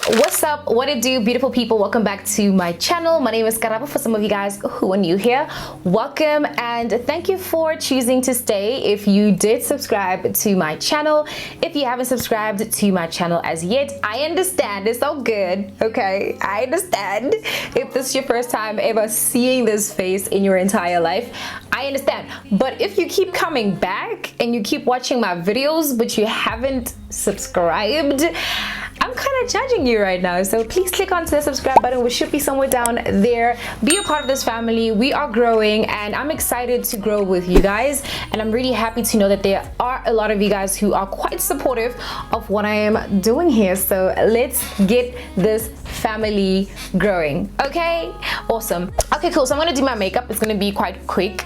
What's up, what it do, beautiful people? Welcome back to my channel. My name is Karabo. For some of you guys who are new here, welcome and thank you for choosing to stay. If you did subscribe to my channel, if you haven't subscribed to my channel as yet, I understand, it's all good, okay? I understand if this is your first time ever seeing this face in your entire life. I understand, but if you keep coming back and you keep watching my videos but you haven't subscribed, I'm kind of judging you right now. So please click onto the subscribe button, which should be somewhere down there. Be a part of this family. We are growing and I'm excited to grow with you guys, and I'm really happy to know that there are a lot of you guys who are quite supportive of what I am doing here. So let's get this family growing. Okay, awesome. Okay, cool. So I'm gonna do my makeup. It's gonna be quite quick.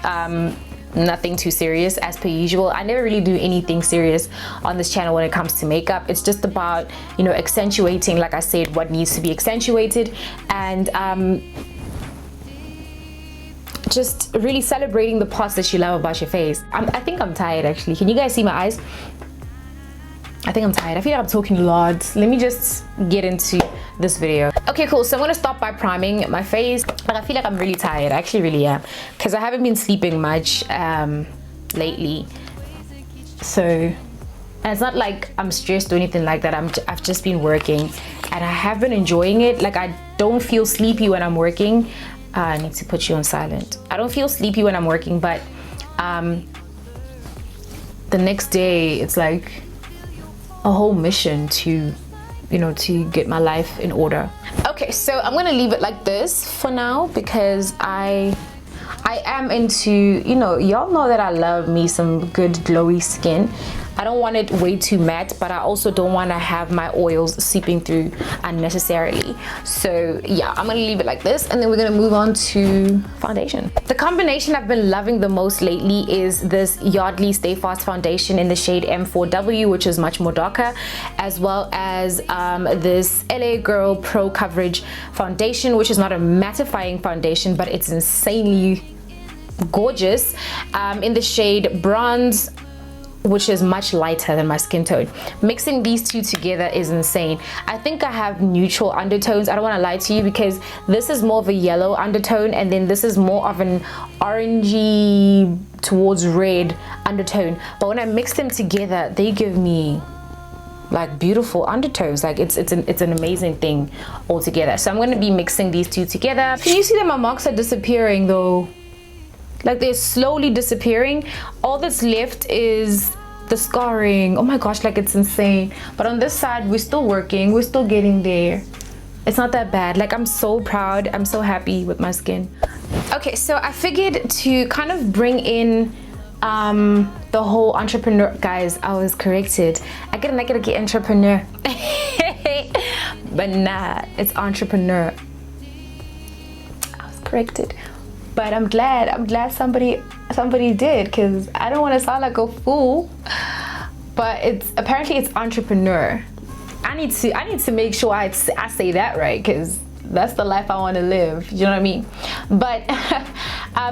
Nothing too serious as per usual. I never really do anything serious on this channel when it comes to makeup. It's just about, you know, accentuating, like I said, what needs to be accentuated, and just really celebrating the parts that you love about your face. I think I'm tired actually. Can you guys see my eyes? I think I'm tired. I feel like I'm talking a lot. Let me just get into this video. Okay, cool. So I'm gonna start by priming my face. But I feel like I'm really tired. I actually really am, because I haven't been sleeping much lately. So, and it's not like I'm stressed or anything like that. I've just been working and I have been enjoying it. Like, I don't feel sleepy when I'm working. I need to put you on silent. I don't feel sleepy when I'm working, but the next day it's like a whole mission to, you know, to get my life in order. Okay, so I'm gonna leave it like this for now because I am into, you know, y'all know that I love me some good glowy skin. I don't want it way too matte, but I also don't want to have my oils seeping through unnecessarily. So yeah, I'm gonna leave it like this, and then we're gonna move on to foundation. The combination I've been loving the most lately is this Yardley Stay Fast foundation in the shade M4W, which is much more darker, as well as this LA Girl Pro Coverage foundation, which is not a mattifying foundation, but it's insanely gorgeous, in the shade Bronze, which is much lighter than my skin tone. Mixing these two together is insane. I think I have neutral undertones. I don't want to lie to you, because this is more of a yellow undertone, and then this is more of an orangey towards red undertone. But when I mix them together, they give me like beautiful undertones. Like it's an amazing thing altogether. So I'm going to be mixing these two together. Can you see that my marks are disappearing though? Like, they're slowly disappearing. All that's left is the scarring. Oh my gosh, like, it's insane. But on this side, we're still working. We're still getting there. It's not that bad. Like, I'm so proud. I'm so happy with my skin. Okay, so I figured to kind of bring in the whole entrepreneur. Guys, I was corrected. I gotta get entrepreneur. But nah, it's entrepreneur. I was corrected. But I'm glad somebody did, because I don't want to sound like a fool. But apparently it's entrepreneur. I need to make sure I say that right, because that's the life I want to live. You know what I mean? But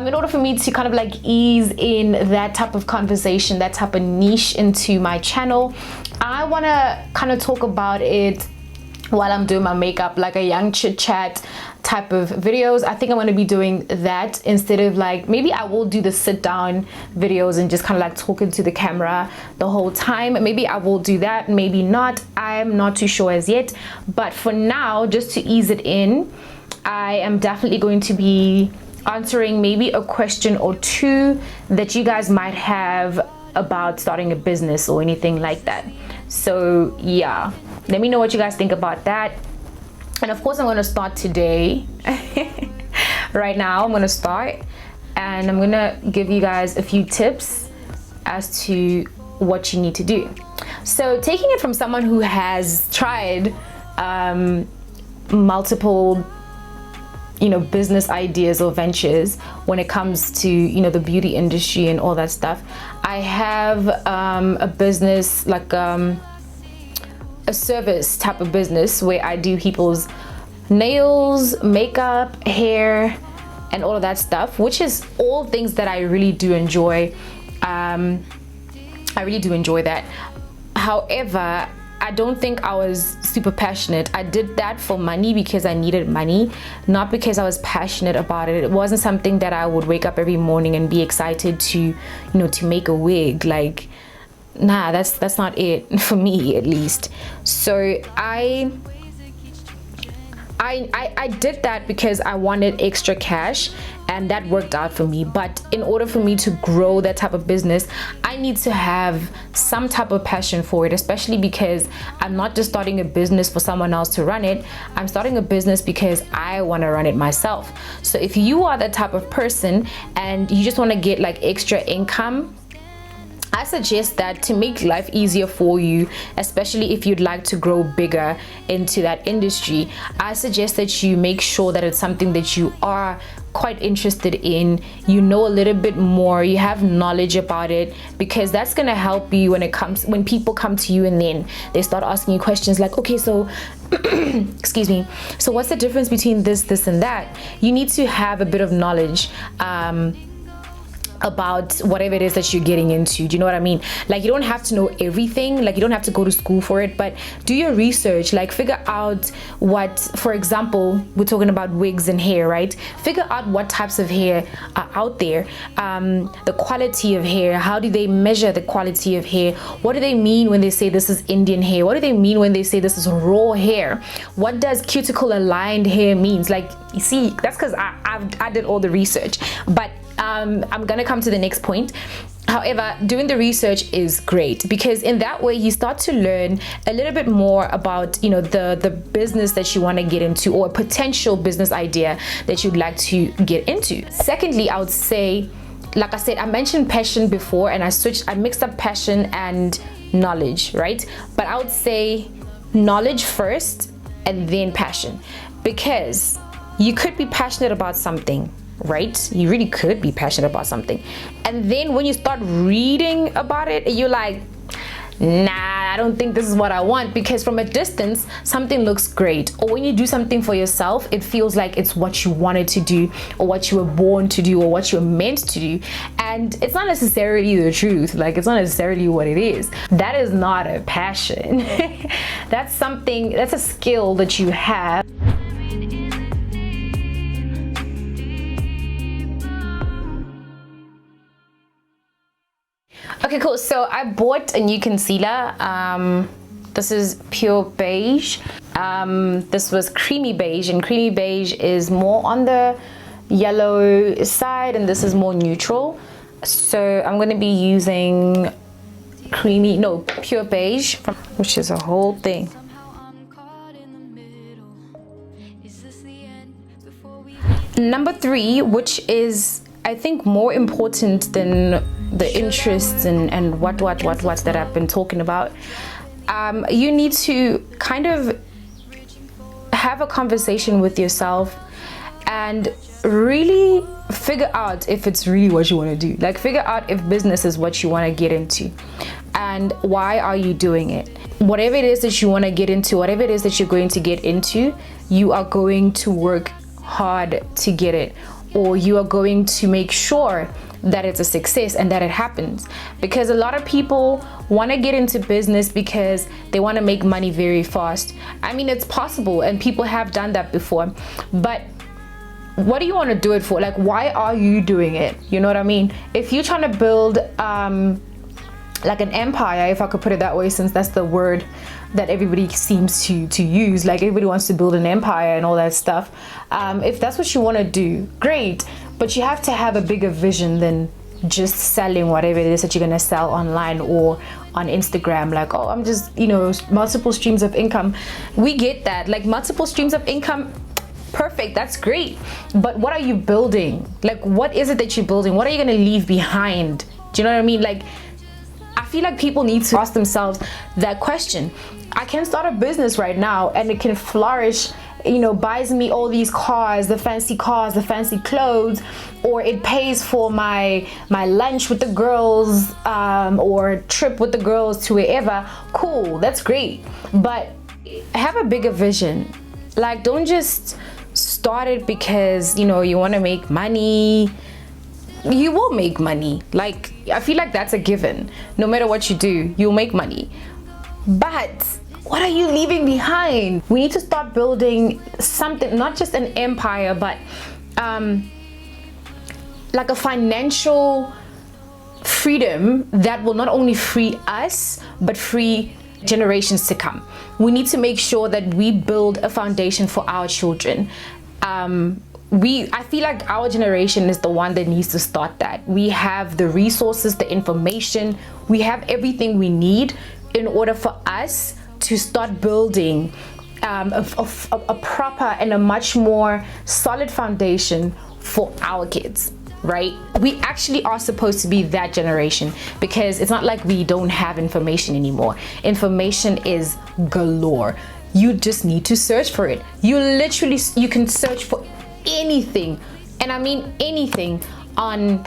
in order for me to kind of like ease in that type of conversation, that type of niche into my channel, I want to kind of talk about it while I'm doing my makeup, like a young chit chat type of videos. I think I'm going to be doing that instead of, like, maybe I will do the sit down videos and just kind of like talking to the camera the whole time. Maybe I will do that, maybe not. I'm not too sure as yet, but for now, just to ease it in, I am definitely going to be answering maybe a question or two that you guys might have about starting a business or anything like that. So yeah, let me know what you guys think about that. And of course, I'm going to start today. Right now, I'm going to start, and I'm going to give you guys a few tips as to what you need to do. So taking it from someone who has tried multiple, you know, business ideas or ventures when it comes to, you know, the beauty industry and all that stuff. I have a business, like a service type of business, where I do people's nails, makeup, hair, and all of that stuff, which is all things that I really do enjoy. I really do enjoy that. However, I don't think I was super passionate. I did that for money because I needed money, not because I was passionate about it. It wasn't something that I would wake up every morning and be excited to, you know, to make a wig. Like, nah, that's not it for me, at least. So I did that because I wanted extra cash, and that worked out for me. But in order for me to grow that type of business, I need to have some type of passion for it, especially because I'm not just starting a business for someone else to run it. I'm starting a business because I want to run it myself. So if you are that type of person and you just want to get like extra income, I suggest that to make life easier for you, especially if you'd like to grow bigger into that industry, I suggest that you make sure that it's something that you are quite interested in, you know a little bit more, you have knowledge about it, because that's going to help you when people come to you and then they start asking you questions like, okay, so excuse me, so what's the difference between this and that? You need to have a bit of knowledge about whatever it is that you're getting into. Do you know what I mean? Like, you don't have to know everything, like you don't have to go to school for it, but do your research. Like, figure out what, for example, we're talking about wigs and hair, right? Figure out what types of hair are out there, the quality of hair. How do they measure the quality of hair? What do they mean when they say this is Indian hair? What do they mean when they say this is raw hair? What does cuticle aligned hair means? Like, you see, that's because I did all the research. But I'm gonna come to the next point. However, doing the research is great, because in that way you start to learn a little bit more about, you know, the business that you want to get into, or a potential business idea that you'd like to get into. Secondly, I would say, like I said, I mentioned passion before, and I mixed up passion and knowledge, right? But I would say knowledge first and then passion, because you could be passionate about something, right? You really could be passionate about something, and then when you start reading about it, you're like, nah, I don't think this is what I want, because from a distance something looks great, or when you do something for yourself, it feels like it's what you wanted to do, or what you were born to do, or what you were meant to do, and it's not necessarily the truth. Like, it's not necessarily what it is. That is not a passion. That's a skill that you have. Okay, cool. So I bought a new concealer. This is pure beige. This was creamy beige, and creamy beige is more on the yellow side, and this is more neutral. So I'm going to be using pure beige, which is a whole thing. Number 3, which is, I think, more important than the interests and what that I've been talking about. You need to kind of have a conversation with yourself and really figure out if it's really what you want to do. Like, figure out if business is what you want to get into, and why are you doing it. Whatever it is that you want to get into, whatever it is that you're going to get into, you are going to work hard to get it, or you are going to make sure that it's a success and that it happens. Because a lot of people want to get into business because they want to make money very fast. I mean, it's possible, and people have done that before, but what do you want to do it for? Like, why are you doing it? You know what I mean? If you're trying to build like an empire, if I could put it that way, since that's the word that everybody seems to use, like everybody wants to build an empire and all that stuff. If that's what you want to do, great, but you have to have a bigger vision than just selling whatever it is that you're going to sell online or on Instagram. Like, oh, I'm just, you know, multiple streams of income. We get that, like, multiple streams of income, perfect, that's great, but what are you building? Like, what is it that you're building? What are you going to leave behind? Do you know what I mean? Like, I feel like people need to ask themselves that question. I can start a business right now and it can flourish, you know, buys me all these cars, the fancy clothes, or it pays for my lunch with the girls, or trip with the girls to wherever. Cool, that's great, but have a bigger vision. Like, don't just start it because, you know, you want to make money. You will make money. Like, I feel like that's a given. No matter what you do, you'll make money. But what are you leaving behind? We need to start building something, not just an empire, but like a financial freedom that will not only free us, but free generations to come. We need to make sure that we build a foundation for our children. I feel like our generation is the one that needs to start that. We have the resources, the information, we have everything we need in order for us to start building a proper and a much more solid foundation for our kids, right? We actually are supposed to be that generation, because it's not like we don't have information anymore. Information is galore. You just need to search for it. You can search for anything, and I mean anything, on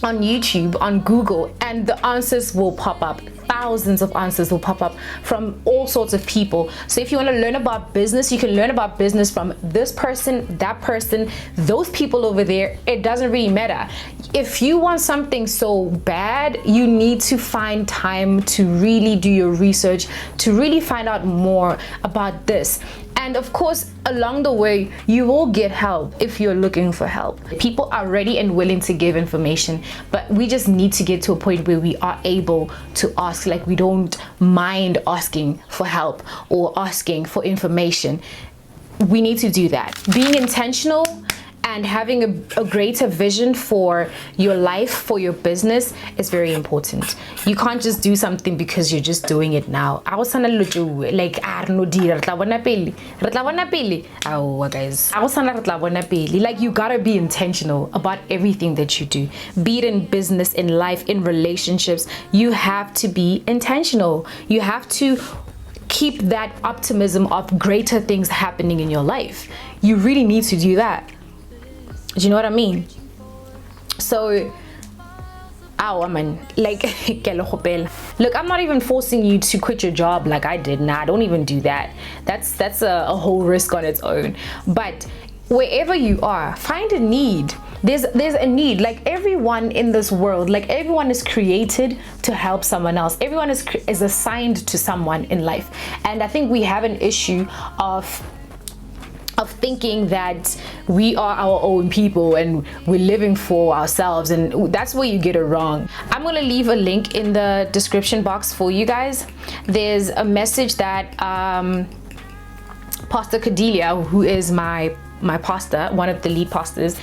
YouTube, on Google, and the answers will pop up. Thousands of answers will pop up from all sorts of people. So if you want to learn about business, you can learn about business from this person, that person, those people over there. It doesn't really matter. If you want something so bad, you need to find time to really do your research, to really find out more about this. And of course, along the way, you will get help if you're looking for help. People are ready and willing to give information, but we just need to get to a point where we are able to ask, like we don't mind asking for help or asking for information. We need to do that. Being intentional and having a greater vision for your life, for your business, is very important. You can't just do something because you're just doing it now. I was like, guys, like, you gotta be intentional about everything that you do, be it in business, in life, in relationships. You have to be intentional. You have to keep that optimism of greater things happening in your life. You really need to do that. Do you know what I mean? So, like, look, I'm not even forcing you to quit your job like I did. Nah, don't even do that. That's a whole risk on its own. But wherever you are, find a need. There's a need. Like, everyone in this world, like, everyone is created to help someone else. Everyone is assigned to someone in life. And I think we have an issue of thinking that we are our own people and we're living for ourselves, and that's where you get it wrong. I'm gonna leave a link in the description box for you guys. There's a message that Pastor Cordelia, who is my pastor, one of the lead pastors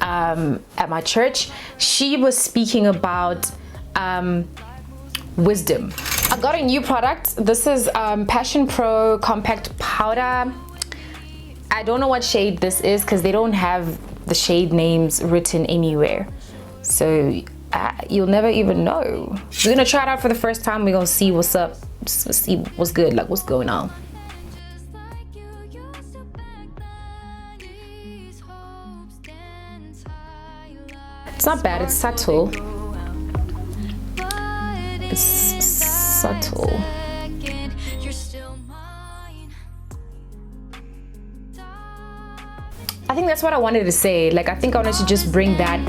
at my church, she was speaking about wisdom. I got a new product. This is Passion Pro Compact Powder. I don't know what shade this is because they don't have the shade names written anywhere, so you'll never even know. We're gonna try it out for the first time. We're gonna see what's up, see what's good, like what's going on. It's not bad, it's subtle. It's subtle. I think that's what I wanted to say. Like, I think I wanted to just bring that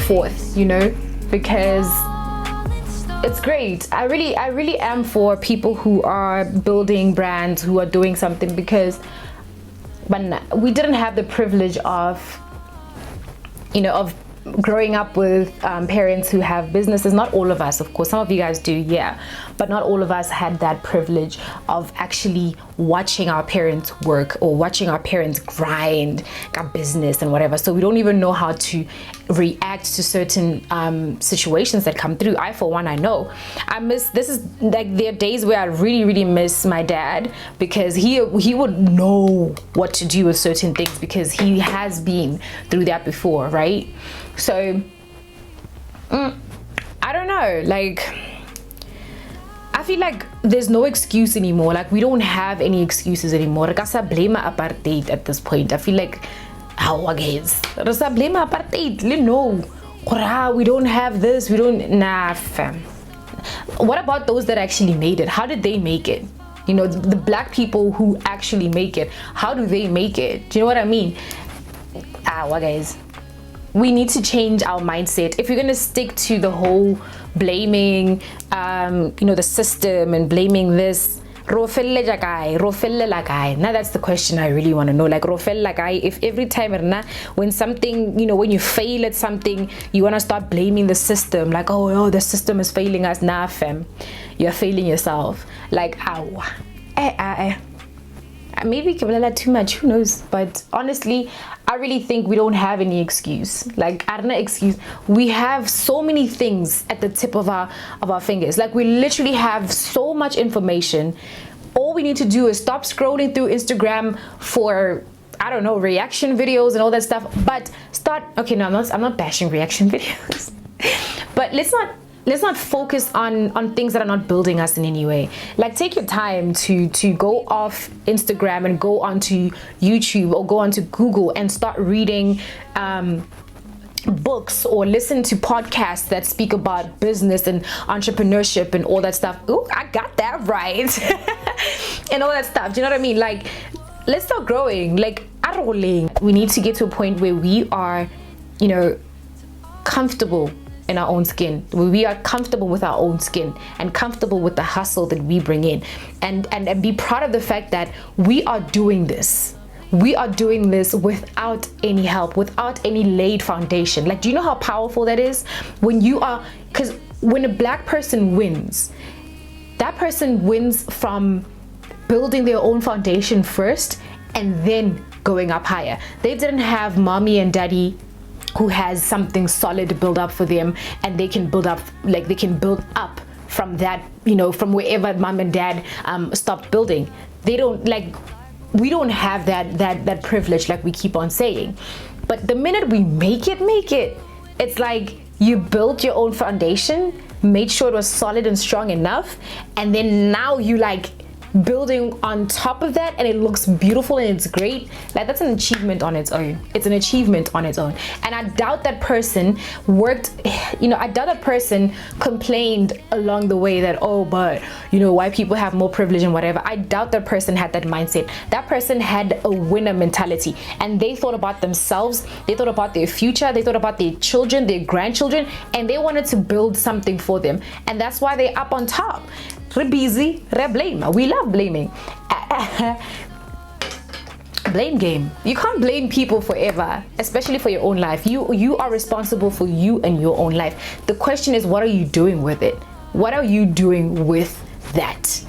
forth, you know, because it's great. I really am for people who are building brands, who are doing something, because we didn't have the privilege of, you know, of growing up with parents who have businesses. Not all of us, of course, some of you guys do, yeah, but not all of us had that privilege of actually watching our parents work or watching our parents grind got business and whatever. So we don't even know how to react to certain situations that come through. I, for one, I know I miss, this is like, there are days where I really miss my dad, because he would know what to do with certain things because he has been through that before, right? So I don't know, like, I feel like there's no excuse anymore. Like, we don't have any excuses anymore. Like, I blame apartheid at this point. I feel like, how against blame apartheid, no, we don't have this, we don't, nah, fam. What about those that actually made it? How did they make it? You know, the black people who actually make it, how do they make it? Do you know what I mean? Guys, we need to change our mindset. If you're gonna stick to the whole blaming, you know, the system and blaming this, Rofelle jakai, rofelle lakai. Now that's the question I really want to know. Like rofelle lakai, if every time when something, you know, when you fail at something, you want to start blaming the system, like, oh, the system is failing us. Nah, fam, you're failing yourself. Like, ow. Maybe Kibalala too much, who knows? But honestly, I really think we don't have any excuse. Like, I don't know, excuse. We have so many things at the tip of our fingers. Like, we literally have so much information. All we need to do is stop scrolling through Instagram for, I don't know, reaction videos and all that stuff. But start, okay, no, I'm not bashing reaction videos. But let's not focus on things that are not building us in any way. Like, take your time to go off Instagram and go onto YouTube or go onto Google and start reading books or listen to podcasts that speak about business and entrepreneurship and all that stuff. Ooh, I got that right. And all that stuff. Do you know what I mean? Like, let's start growing. Like, we need to get to a point where we are, you know, comfortable in our own skin, where we are comfortable with our own skin and comfortable with the hustle that we bring in, and be proud of the fact that we are doing this. We are doing this without any help, without any laid foundation. Like, do you know how powerful that is? When you are, because when a black person wins, that person wins from building their own foundation first and then going up higher. They didn't have mommy and daddy who has something solid to build up for them, and they can build up, like they can build up from that, you know, from wherever mom and dad stopped building. They don't, like, we don't have that privilege, like we keep on saying. But the minute we make it, it's like you built your own foundation, made sure it was solid and strong enough, and then now you like building on top of that, and it looks beautiful and it's great. Like, that's an achievement on its own. It's an achievement on its own. And I doubt that person worked, you know, I doubt that person complained along the way that, oh, but you know, white people have more privilege and whatever. I doubt that person had that mindset. That person had a winner mentality, and they thought about themselves, they thought about their future, they thought about their children, their grandchildren, and they wanted to build something for them. And that's why they're up on top. We're busy, we blame. We love blaming. Blame game. You can't blame people forever, especially for your own life. You are responsible for you and your own life. The question is, what are you doing with it? What are you doing with that?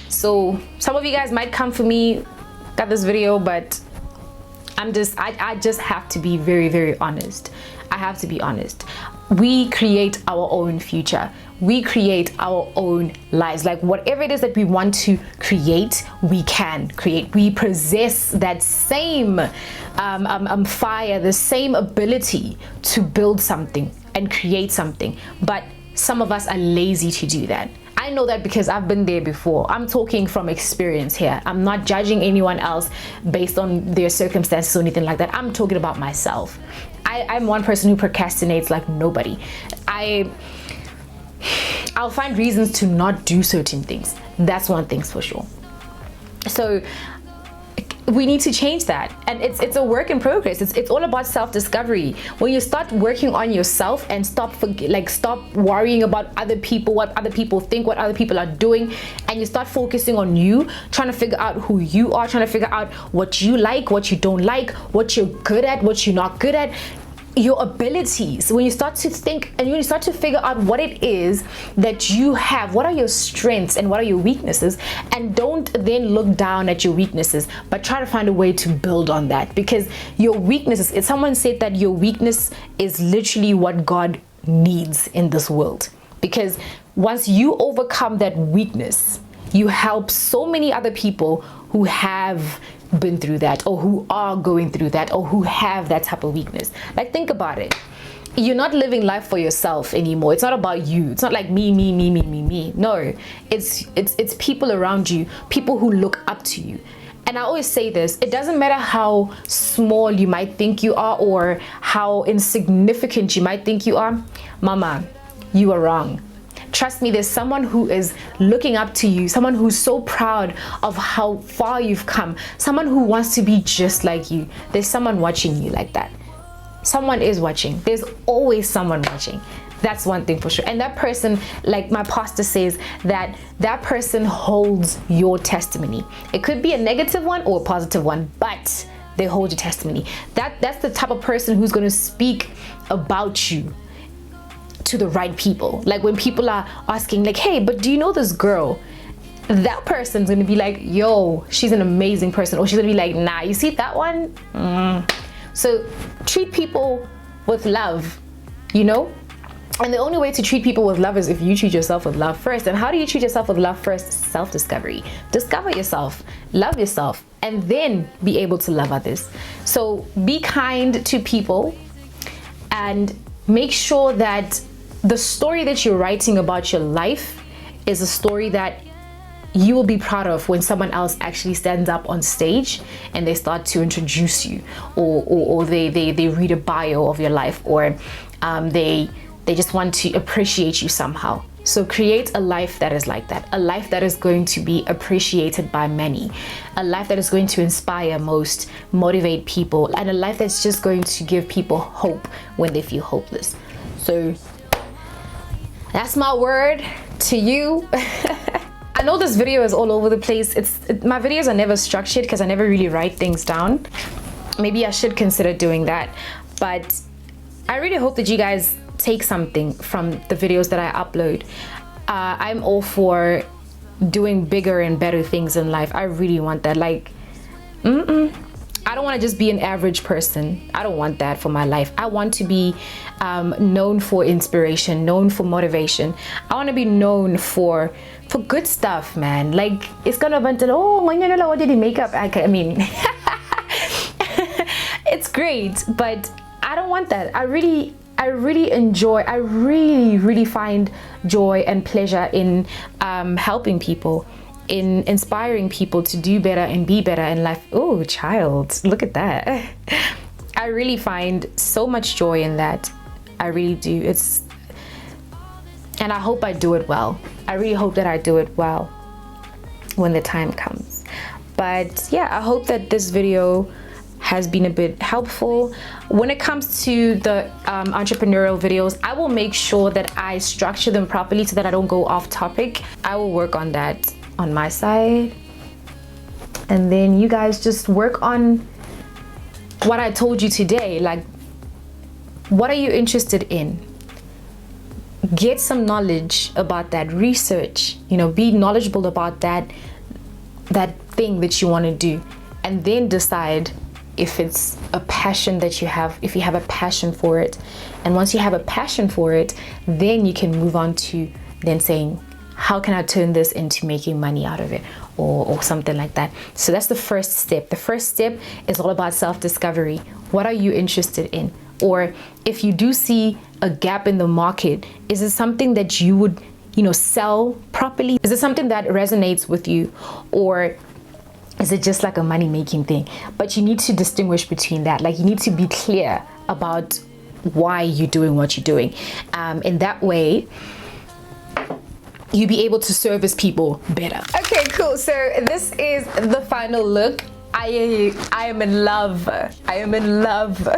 So some of you guys might come for me, got this video, but I just have to be very, very honest. I have to be honest. We create our own future. We create our own lives. Like, whatever it is that we want to create, we can create. We possess that same fire, the same ability to build something and create something. But some of us are lazy to do that. I know that because I've been there before. I'm talking from experience here. I'm not judging anyone else based on their circumstances or anything like that. I'm talking about myself. I'm one person who procrastinates like nobody. I'll find reasons to not do certain things. That's one thing for sure. So we need to change that, and it's a work in progress. It's all about self-discovery. When you start working on yourself and stop worrying about other people, what other people think, what other people are doing, and you start focusing on you, trying to figure out who you are, trying to figure out what you like, what you don't like, what you're good at, what you're not good at, your abilities. When you start to think and when you start to figure out what it is that you have, what are your strengths and what are your weaknesses, and don't then look down at your weaknesses, but try to find a way to build on that. Because your weaknesses, if someone said that your weakness is literally what God needs in this world, because once you overcome that weakness, you help so many other people who have been through that, or who are going through that, or who have that type of weakness. Like, think about it. You're not living life for yourself anymore. It's not about you. It's not like me. No, it's people around you, people who look up to you. And I always say this, it doesn't matter how small you might think you are or how insignificant you might think you are. Mama, you are wrong. Trust me, there's someone who is looking up to you, someone who's so proud of how far you've come, someone who wants to be just like you. There's someone watching you like that. Someone is watching. There's always someone watching. That's one thing for sure. And that person, like my pastor says, that person holds your testimony. It could be a negative one or a positive one, but they hold your testimony. That's the type of person who's going to speak about you to the right people. Like when people are asking like, hey, but do you know this girl? That person's gonna be like, yo, she's an amazing person. Or she's gonna be like, nah, you see that one? So treat people with love, you know? And the only way to treat people with love is if you treat yourself with love first. And how do you treat yourself with love first? Self-discovery. Discover yourself, love yourself, and then be able to love others. So be kind to people and make sure that the story that you're writing about your life is a story that you will be proud of when someone else actually stands up on stage and they start to introduce you, or they read a bio of your life, or they just want to appreciate you somehow. So create a life that is like that, a life that is going to be appreciated by many, a life that is going to inspire most, motivate people, and a life that's just going to give people hope when they feel hopeless. So that's my word to you. I know this video is all over the place. My videos are never structured because I never really write things down. Maybe I should consider doing that. But I really hope that you guys take something from the videos that I upload. I'm all for doing bigger and better things in life. I really want that. Like, I don't want to just be an average person. I don't want that for my life. I want to be known for inspiration, known for motivation. I want to be known for good stuff, man. Like, it's gonna be oh, what did he make up? I mean, it's great, but I don't want that. I really find joy and really in helping people, in inspiring people to do better and be better in life. Oh, child, look at that. I really find so much joy in that. I really do. And I hope I do it well. I really hope that I do it well when the time comes. But yeah, I hope that this video has been a bit helpful. When it comes to the entrepreneurial videos, I will make sure that I structure them properly so that I don't go off topic. I will work on that on my side, and then you guys just work on what I told you today. Like, what are you interested in? Get some knowledge about that, research, you know, be knowledgeable about that thing that you want to do, and then decide if it's a passion that you have, if you have a passion for it. And once you have a passion for it, then you can move on to then saying, how can I turn this into making money out of it, or something like that. So that's the first step. The first step is all about self-discovery. What are you interested in? Or if you do see a gap in the market, is it something that you would, you know, sell properly? Is it something that resonates with you? Or is it just like a money-making thing? But you need to distinguish between that. Like, you need to be clear about why you're doing what you're doing. In that way, you'll be able to service people better. Okay, cool. So this is the final look. I am in love. I am in love.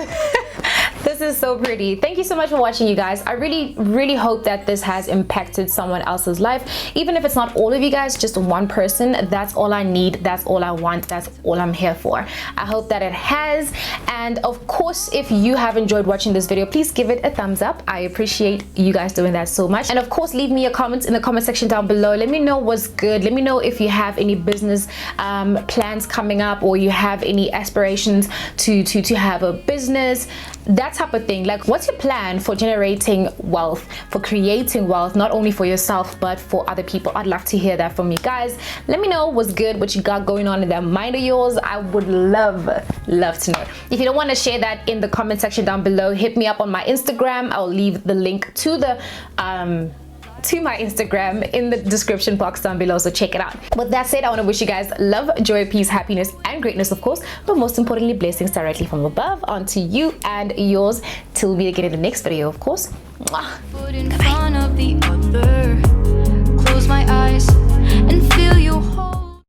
This is so pretty. Thank you so much for watching, you guys. I really hope that this has impacted someone else's life. Even if it's not all of you guys, just one person. That's all I need. That's all I want. That's all I'm here for. I hope that it has. And of course, if you have enjoyed watching this video, please give it a thumbs up. I appreciate you guys doing that so much. And of course, leave me your comments in the comment section down below. Let me know what's good. Let me know if you have any business plans coming up, or you have any aspirations to have a business, that type of thing. Like, what's your plan for generating wealth, for creating wealth, not only for yourself but for other people? I'd love to hear that from you guys. Let me know what's good, what you got going on in that mind of yours. I would love to know. If you don't want to share that in the comment section down below, hit me up on my Instagram. I'll leave the link to the to my Instagram in the description box down below, so check it out. With that said, I want to wish you guys love, joy, peace, happiness, and greatness, of course, but most importantly, blessings directly from above onto you and yours. Till we meet again in the next video, of course. Mwah. Put in front of the other, close my eyes.